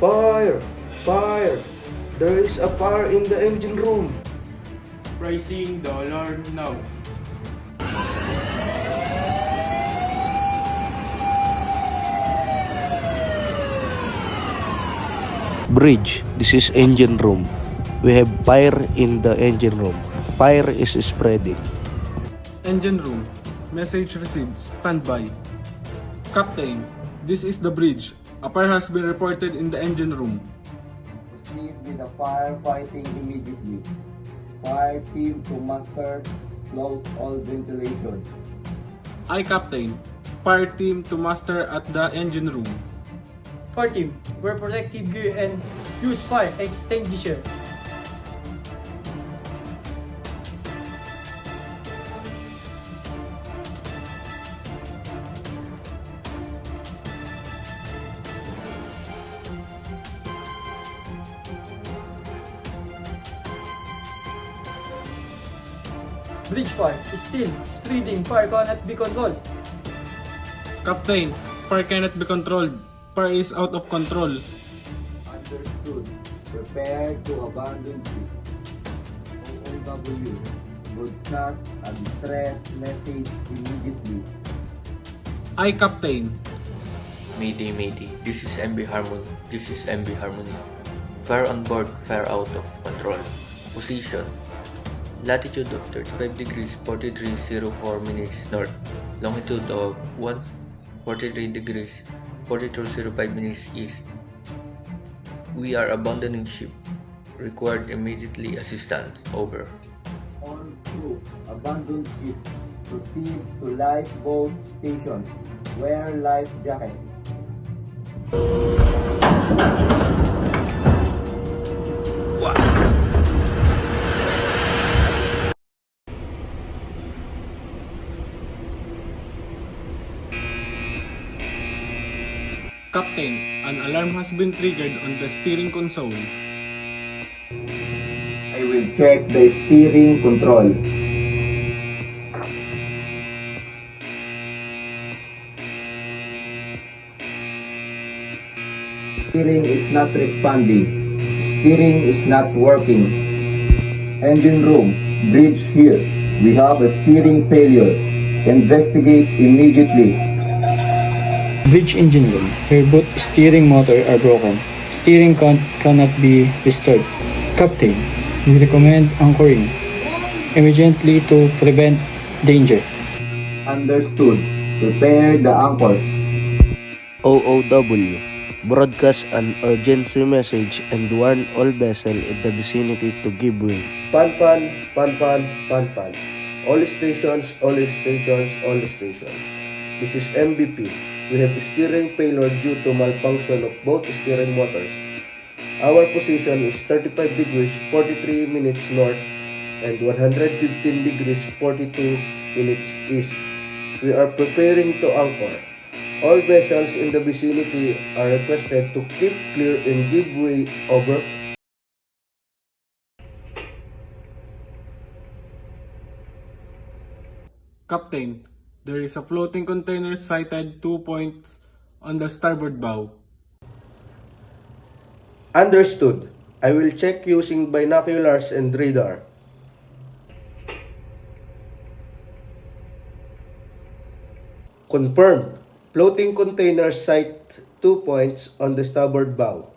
Fire! Fire! There is a fire in the engine room. Pricing the alarm now. Bridge, this is engine room. We have fire in the engine room. Fire is spreading. Engine room. Message received. Standby. Captain, this is the bridge. A fire has been reported in the engine room. Proceed with the firefighting immediately. Fire team to master, close all ventilation. I, Captain. Fire team to master at the engine room. Fire team, wear protective gear and use fire extinguisher. Bridge fire is still spreading. Fire cannot be controlled. Captain, fire cannot be controlled. Fire is out of control. Understood. Prepare to abandon ship. OOW. Broadcast a distress message immediately. I, Captain. Mayday, Mayday. This is MB Harmony. This is MB Harmony. Fire on board, fire out of control. Position. Latitude of 35 degrees 4304 minutes north. Longitude of 143 degrees 4205 minutes east. We are abandoning ship. Required immediately assistance. Over. All crew, abandon ship. Proceed to lifeboat station. Wear life jackets. Captain, an alarm has been triggered on the steering console. I will check the steering control. Steering is not responding. Steering is not working. Engine room, bridge here. We have a steering failure. Investigate immediately. Bridge engine room. Here both steering motor are broken. Steering cannot be restored. Captain, we recommend anchoring immediately to prevent danger. Understood. Prepare the anchors. OOW. Broadcast an urgency message and warn all vessels in the vicinity to give way. Pan. All stations. All stations. This is MVP. We have steering failure due to malfunction of both steering motors. Our position is 35 degrees 43 minutes north and 115 degrees 42 minutes east. We are preparing to anchor. All vessels in the vicinity are requested to keep clear and give way. Over. Captain, there is a floating container sighted 2 points on the starboard bow. Understood. I will check using binoculars and radar. Confirmed. Floating container sight 2 points on the starboard bow.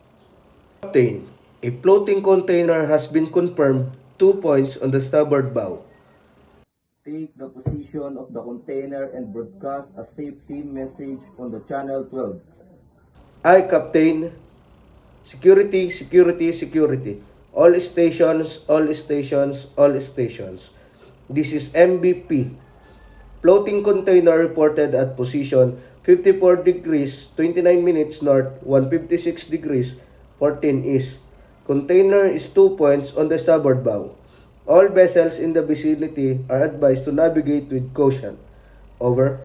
Captain, a floating container has been confirmed 2 points on the starboard bow. Take the position of the container and broadcast a safety message on the channel 12. Aye, Captain. Security. All stations. This is MVP. Floating container reported at position 54 degrees 29 minutes north, 156 degrees 14 east. Container is 2 points on the starboard bow. All vessels in the vicinity are advised to navigate with caution. Over.